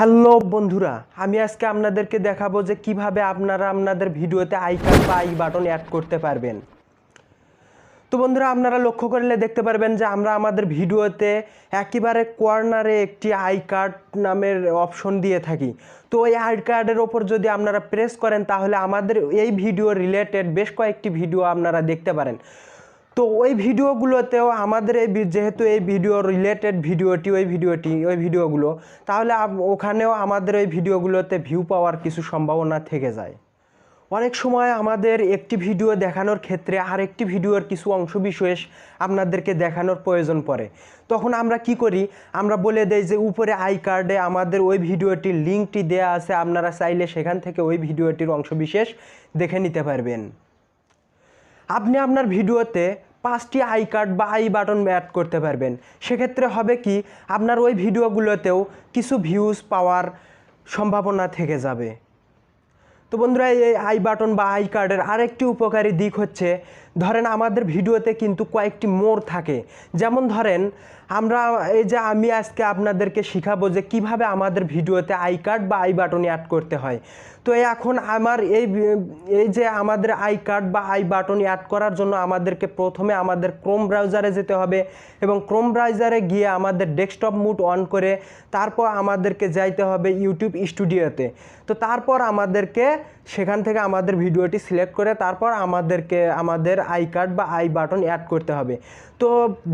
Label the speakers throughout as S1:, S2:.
S1: Hello বন্ধুরা, আমি আজকে আপনাদেরকে দেখাবো যে কিভাবে আপনারা আপনাদের ভিডিওতে আইকন বা আই বাটন অ্যাড করতে পারবেন। তো বন্ধুরা, আপনারা লক্ষ্য করলে দেখতে পারবেন যে আমরা আমাদের ভিডিওতে একেবারে কর্নারে একটি আই কার্ড নামের অপশন দিয়ে থাকি। তো এই আই কার্ডের ওপর যদি আপনারা প্রেস করেন তাহলে আমাদের এই ভিডিও রিলেটেড বেশ কয়েকটি ভিডিও আপনারা দেখতে পারেন। তো ওই ভিডিওগুলোতেও আমাদের যেহেতু এই ভিডিও রিলেটেড ওই ভিডিওগুলো তাহলে ওখানেও আমাদের ওই ভিডিওগুলোতে ভিউ পাওয়ার কিছু সম্ভাবনা থেকে যায়। অনেক সময় আমাদের একটি ভিডিও দেখানোর ক্ষেত্রে আরেকটি ভিডিওর কিছু অংশবিশেষ আপনাদেরকে দেখানোর প্রয়োজন পড়ে। তখন আমরা কি করি, আমরা বলে দেই যে উপরে আই কার্ডে আমাদের ওই ভিডিওটির লিঙ্কটি দেয়া আছে, আপনারা চাইলে সেখান থেকে ওই ভিডিওটির অংশবিশেষ দেখে নিতে পারবেন। আপনি আপনার ভিডিওতে 5টি আই কার্ড বা আই বাটন অ্যাড করতে পারবেন। সেক্ষেত্রে হবে কি, আপনার ওই ভিডিওগুলোতেও কিছু ভিউজ পাওয়ার সম্ভাবনা থেকে যাবে। তো বন্ধুরা, এই আই বাটন বা আই কার্ডের আরেকটি উপকারী দিক হচ্ছে, ধরেন আমাদের ভিডিওতে কিন্তু কয়েকটি মোড় থাকে। যেমন ধরেন আমি আজকে আপনাদেরকে শিখাবো যে কিভাবে আমাদের ভিডিওতে আই কার্ড বা আই বাটন অ্যাড করতে হয়। তো এখন আমাদের আই কার্ড বা আই বাটন অ্যাড করার জন্য আমাদেরকে প্রথমে আমাদের ক্রোম ব্রাউজারে যেতে হবে এবং ক্রোম ব্রাউজারে গিয়ে আমাদের ডেস্কটপ মোড অন করে তারপর আমাদেরকে যাইতে হবে ইউটিউব স্টুডিওতে। তো তারপর আমাদেরকে সেখান থেকে আমাদের ভিডিওটি সিলেক্ট করে তারপর আমাদের আই কার্ড বা আই বাটন অ্যাড করতে হবে। তো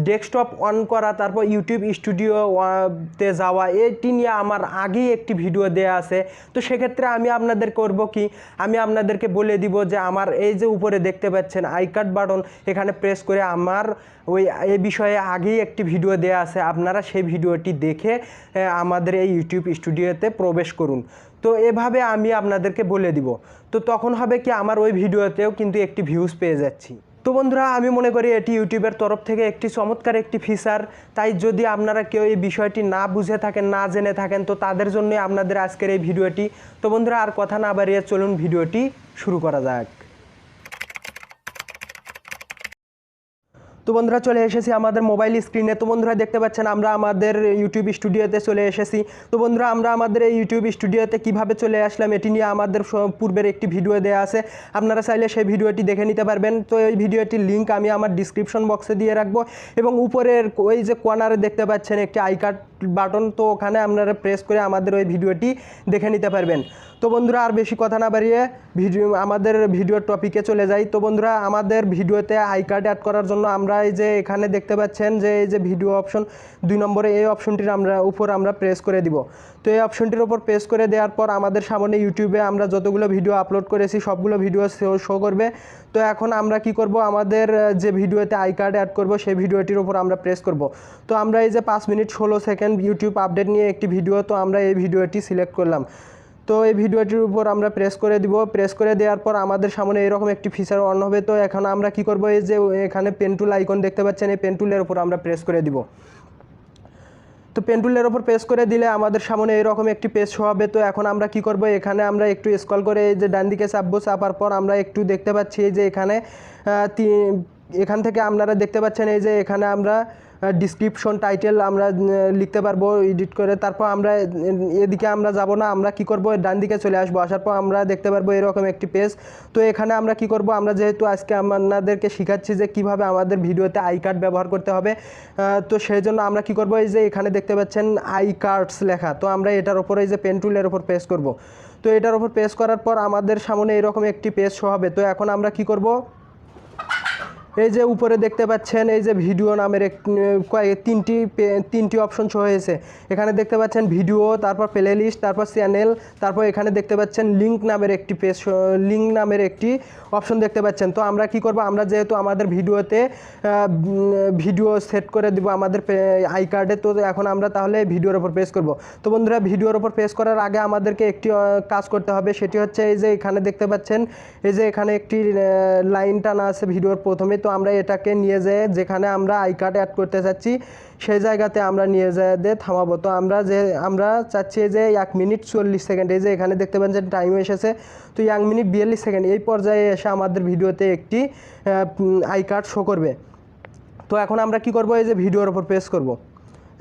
S1: ডেস্কটপ অন করা, তারপর ইউটিউব স্টুডিওতে যাওয়া, এটি নিয়ে আমার আগেই একটি ভিডিও দেয়া আছে। তো সেক্ষেত্রে আমি আপনাদেরকে বলে দিব যে আমার এই যে উপরে দেখতে পাচ্ছেন আই কার্ড বাটন, এখানে প্রেস করে আমার এই বিষয়ে আগেই একটি ভিডিও দেয়া আছে, আপনারা সেই ভিডিওটি দেখে আমাদের এই ইউটিউব স্টুডিওতে প্রবেশ করুন। তো এভাবে আমি আপনাদেরকে বলে দিব। তো তখন হবে কি, আমার ওই ভিডিওতেও কিন্তু একটি ভিউজ পেয়ে যাচ্ছি। তো বন্ধুরা, আমি মনে করি এটি ইউটিউবের তরফ থেকে একটি চমৎকার একটি ফিচার। তাই যদি আপনারা কেউ এই বিষয়টি না বুঝে থাকেন, না জেনে থাকেন, তো তাদের জন্যই আপনাদের আজকের এই ভিডিওটি। তো বন্ধুরা, আর কথা না বাড়িয়ে চলুন ভিডিওটি শুরু করা যাক। তো বন্ধুরা, চলে এসেছি আমাদের মোবাইল স্ক্রিনে। তো বন্ধুরা, দেখতে পাচ্ছেন আমরা আমাদের ইউটিউব স্টুডিওতে চলে এসেছি। তো বন্ধুরা, আমরা আমাদের এই ইউটিউব স্টুডিওতে কিভাবে চলে আসলাম এটি নিয়ে আমাদের পূর্বের একটি ভিডিও দেওয়া আছে, আপনারা চাইলে সেই ভিডিওটি দেখে নিতে পারবেন। তো এই ভিডিওটির লিঙ্ক আমি আমার ডিসক্রিপশন বক্সে দিয়ে রাখবো এবং উপরের ওই যে কর্নারে দেখতে পাচ্ছেন একটি আই কার্ড বাটন, তো ওখানে আপনারা প্রেস করে আমাদের ওই ভিডিওটি দেখে নিতে পারবেন। তো বন্ধুরা, আর বেশি কথা না বাড়িয়ে আমাদের ভিডিওর টপিকে চলে যাই। তো বন্ধুরা, আমাদের ভিডিওতে আই কার্ড অ্যাড করার জন্য আমরা এই যে এখানে দেখতে পাচ্ছেন যে এই যে ভিডিও অপশন 2 নম্বরে, এই অপশনটির আমরা প্রেস করে দিব। তো এই অপশনটির উপর প্রেস করে দেওয়ার পর আমাদের সামনে ইউটিউবে আমরা যতগুলো ভিডিও আপলোড করেছি সবগুলো ভিডিও শো করবে। তো এখন আমরা কি করব, আমাদের যে ভিডিওতে আই কার্ড অ্যাড করব সেই ভিডিওটির উপর আমরা প্রেস করব। তো আমরা এই যে 5 মিনিট 16 সেকেন্ড ইউটিউব আপডেট নিয়ে একটি ভিডিও, তো আমরা এই ভিডিওটি সিলেক্ট করলাম। তো এই ভিডিওটির উপর আমরা প্রেস করে দিব। প্রেস করে দেওয়ার পর আমাদের সামনে এরকম একটি ফিচার অন হবে। তো এখন আমরা কি করব, এই যে এখানে পেন টুল আইকন দেখতে পাচ্ছেন, এই পেন টুলের উপর আমরা প্রেস করে দিব। তো পেন টুলের ওপর প্রেস করে দিলে আমাদের সামনে এরকম একটি পেজ শো হবে। তো এখন আমরা কি করব, এখানে আমরা একটু স্ক্রল করে এই যে ডান দিকে চাপবো। চাপার পর আমরা একটু দেখতে পাচ্ছি এই যে এখান থেকে আপনারা দেখতে পাচ্ছেন এই যে এখানে আমরা ডিসক্রিপশন টাইটেল আমরা লিখতে পারবো এডিট করে। তারপর আমরা এদিকে আমরা যাব না, আমরা কি করব, ডান দিকে চলে আসবো। আসার পর আমরা দেখতে পারবো এরকম একটি পেজ। তো এখানে আমরা কি করব, আমরা যেহেতু আজকে আপনাদেরকে শেখাচ্ছি যে কিভাবে আমাদের ভিডিওতে আই কার্ড ব্যবহার করতে হবে, তো সেই জন্য আমরা কি করব, এই যে এখানে দেখতে পাচ্ছেন আই কার্ডস লেখা, তো আমরা এটার উপর এই যে পেন টুলের উপর প্রেস করব। তো এটার উপর প্রেস করার পর আমাদের সামনে এরকম একটি পেজ শো হবে। তো এখন আমরা কি করব, এই যে উপরে দেখতে পাচ্ছেন এই যে ভিডিও নামের তিনটি অপশন শো হয়েছে। এখানে দেখতে পাচ্ছেন ভিডিও, তারপর প্লে লিস্ট, তারপর চ্যানেল, তারপর এখানে দেখতে পাচ্ছেন লিঙ্ক নামের একটি অপশন দেখতে পাচ্ছেন। তো আমরা কি করব, আমরা যেহেতু আমাদের ভিডিওতে ভিডিও সেট করে দিব আমাদের আই কার্ডে, তো এখন আমরা তাহলে ভিডিওর ওপর প্রেস করব। তো বন্ধুরা, ভিডিওর ওপর প্রেস করার আগে আমাদেরকে একটি কাজ করতে হবে, সেটি হচ্ছে এই যে এখানে দেখতে পাচ্ছেন এই যে এখানে একটি লাইন টানা আছে ভিডিওর প্রথমে। তো আমরা এটাকে নিয়ে যেয়ে যেখানে আমরা আই কার্ড অ্যাড করতে চাচ্ছি সেই জায়গাতে আমরা নিয়ে যেয়ে থামাবো। তো আমরা চাচ্ছি যে 1 মিনিট 40 সেকেন্ড, এই যে এখানে দেখতে পাচ্ছেন টাইম এসেছে। তো 1 মিনিট 42 সেকেন্ড এই পর্যায়ে এসে আমাদের ভিডিওতে একটি আই কার্ড শো করবে। তো এখন আমরা কি করব, এই যে ভিডিওর উপর প্রেস করব।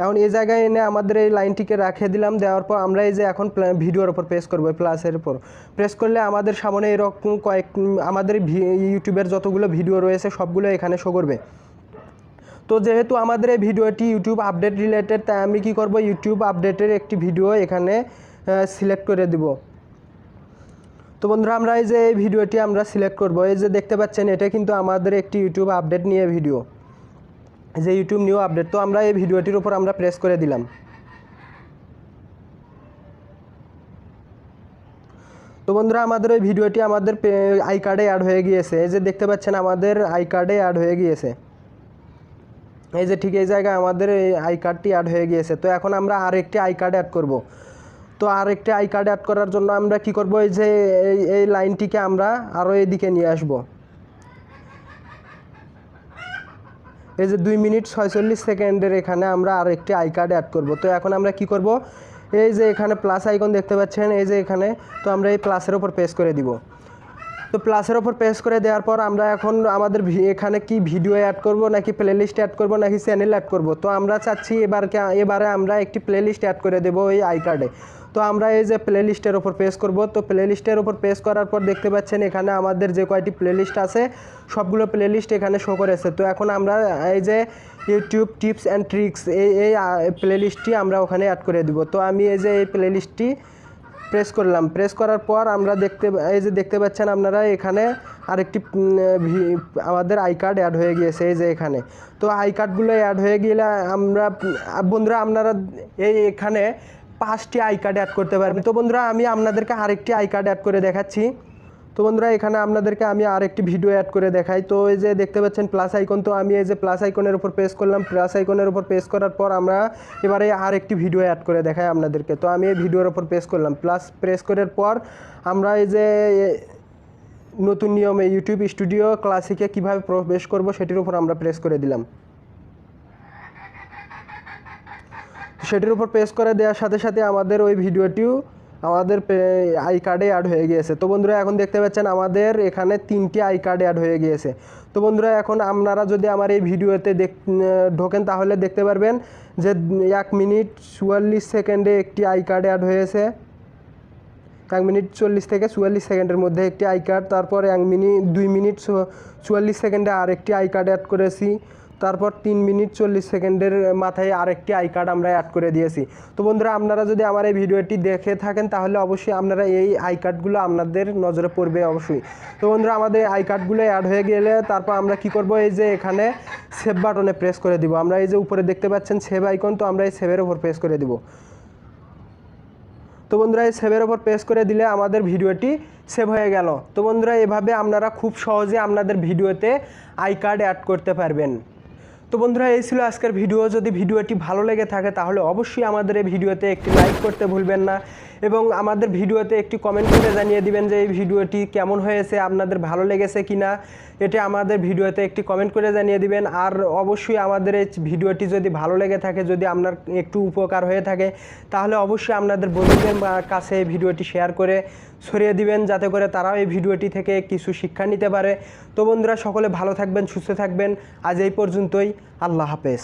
S1: এখন এই জায়গায় এনে আমাদের এই লাইনটিকে রেখে দিলাম। দেওয়ার পর আমরা এই যে এখন ভিডিওর উপর প্রেস করবো, প্লাসের উপর প্রেস করলে আমাদের সামনে এরকম আমাদের ইউটিউবের যতগুলো ভিডিও রয়েছে সবগুলো এখানে শো করবে। তো যেহেতু আমাদের এই ভিডিওটি ইউটিউব আপডেট রিলেটেড, তাই আমি কী করব, ইউটিউব আপডেটের একটি ভিডিও এখানে সিলেক্ট করে দিব। তো বন্ধুরা আমরা এই যে এই ভিডিওটি আমরা সিলেক্ট করব। এই যে দেখতে পাচ্ছেন এটা কিন্তু আমাদের একটি ইউটিউব আপডেট নিয়ে ভিডিও, যে ইউটিউব নিউ আপডেট। তো আমরা এই ভিডিওটির উপর আমরা প্রেস করে দিলাম। তো বন্ধুরা আমাদের ওই ভিডিওটি আমাদের আই কার্ডে অ্যাড হয়ে গিয়েছে। এই যে দেখতে পাচ্ছেন আমাদের আই কার্ডে অ্যাড হয়ে গিয়েছে। এই যে ঠিক এই জায়গায় আমাদের এই আই কার্ডটি অ্যাড হয়ে গিয়েছে। তো এখন আমরা আরেকটি আই কার্ড অ্যাড করব। তো আরেকটি আই কার্ড অ্যাড করার জন্য আমরা কি করব, এই যে এই লাইনটিকে আমরা আরও এদিকে নিয়ে আসব। এই যে 2 মিনিট 46 সেকেন্ডের এখানে আমরা আরেকটি আই কার্ড অ্যাড করব। তো এখন আমরা কি করব, এই যে এখানে প্লাস আইকন দেখতে পাচ্ছেন, এই যে এখানে, তো আমরা এই প্লাসের ওপর প্রেস করে দিব। তো প্লাসের ওপর প্রেস করে দেওয়ার পর আমরা এখন আমাদের এখানে কি ভিডিও অ্যাড করব, নাকি প্লেলিস্ট অ্যাড করব, নাকি চ্যানেল অ্যাড করব। তো আমরা চাচ্ছি এবারে আমরা একটি প্লেলিস্ট অ্যাড করে দেবো এই আই কার্ডে। তো আমরা এই যে প্লেলিস্টের ওপর প্রেস করব। তো প্লেলিস্টের ওপর প্রেস করার পর দেখতে পাচ্ছেন এখানে আমাদের যে কয়টি প্লেলিস্ট আছে সবগুলো প্লেলিস্ট এখানে শো করেছে। তো এখন আমরা এই যে ইউটিউব টিপস অ্যান্ড ট্রিক্স এই প্লেলিস্টটি আমরা ওখানে অ্যাড করে দিব। তো আমি এই যে এই প্লেলিস্টটি প্রেস করলাম। প্রেস করার পর আমরা এই যে দেখতে পাচ্ছেন আপনারা এখানে আরেকটি আমাদের আই কার্ড অ্যাড হয়ে গিয়েছে এই যে এখানে। তো আই কার্ডগুলো অ্যাড হয়ে গেলে আমরা বন্ধুরা আপনারা এখানে 5টি আই কার্ড অ্যাড করতে পারবেন। তো বন্ধুরা আমি আপনাদেরকে আরেকটি আই কার্ড অ্যাড করে দেখাচ্ছি। তো বন্ধুরা এখানে আপনাদেরকে আমি আরেকটি ভিডিও অ্যাড করে দেখাই। তো এই যে দেখতে পাচ্ছেন প্লাস আইকন, তো আমি এই যে প্লাস আইকনের উপর প্রেস করলাম। প্লাস আইকনের উপর প্রেস করার পর আমরা এবারে আরেকটি ভিডিও অ্যাড করে দেখাই আপনাদেরকে। তো আমি এই ভিডিওর উপর প্রেস করলাম। প্রেস করার পর আমরা এই যে নতুন নিয়মে ইউটিউব স্টুডিও ক্লাসিকে কীভাবে প্রবেশ করব সেটির উপর আমরা প্রেস করে দিলাম। সেটির উপর প্রেস করে দেওয়ার সাথে সাথে আমাদের ওই ভিডিওটিও আমাদের আই কার্ডে অ্যাড হয়ে গিয়েছে। তো বন্ধুরা এখন দেখতে পাচ্ছেন আমাদের এখানে 3টি আই কার্ড অ্যাড হয়ে গিয়েছে। তো বন্ধুরা এখন আপনারা যদি আমার এই ভিডিওতে ঢোকেন তাহলে দেখতে পারবেন যে 1 মিনিট 44 সেকেন্ডে একটি আই কার্ড অ্যাড হয়েছে। 1 মিনিট 40 থেকে 44 সেকেন্ডের মধ্যে একটি আই কার্ড। তারপর 2 মিনিট 44 সেকেন্ডে আরেকটি আই কার্ড অ্যাড করেছি। তারপর 3 মিনিট 40 সেকেন্ডের মাথায় আরেকটি আই কার্ড আমরা অ্যাড করে দিয়েছি। তো বন্ধুরা আপনারা যদি আমার এই ভিডিওটি দেখে থাকেন তাহলে অবশ্যই আপনারা এই আই কার্ডগুলো আপনাদের নজরে পড়বে অবশ্যই। তো বন্ধুরা আমাদের আই কার্ডগুলো অ্যাড হয়ে গেলে তারপর আমরা কি করব, এই যে এখানে সেভ বাটনে প্রেস করে দিব। আমরা এই যে উপরে দেখতে পাচ্ছেন সেভ আইকন, তো আমরা এই সেভের উপর প্রেস করে দিব। তো বন্ধুরা এই সেভের ওপর প্রেস করে দিলে আমাদের ভিডিওটি সেভ হয়ে গেল। তো বন্ধুরা এভাবে আপনারা খুব সহজে আপনাদের ভিডিওতে আই কার্ড অ্যাড করতে পারবেন। তো বন্ধুরা এই ছিল আজকের ভিডিও। যদি ভিডিওটি ভালো লেগে থাকে তাহলে অবশ্যই আমাদের এই ভিডিওতে একটি লাইক করতে ভুলবেন না, এবং আমাদের ভিডিওতে একটি কমেন্ট করে জানিয়ে দিবেন যে এই ভিডিওটি কেমন হয়েছে, আপনাদের ভালো লেগেছে কিনা। এটা আমাদের ভিডিওতে একটি কমেন্ট করে জানিয়ে দিবেন। আর অবশ্যই আমাদের এই ভিডিওটি যদি ভালো লেগে থাকে, যদি আপনার একটু উপকার হয়ে থাকে, তাহলে অবশ্যই আপনাদের বন্ধুদের কাছে এই ভিডিওটি শেয়ার করে ছড়িয়ে দিবেন, যাতে করে তারাও এই ভিডিওটি থেকে কিছু শিক্ষা নিতে পারে। তো বন্ধুরা সকলে ভালো থাকবেন, সুস্থ থাকবেন। আজ এই পর্যন্তই। আল্লাহ হাফেজ।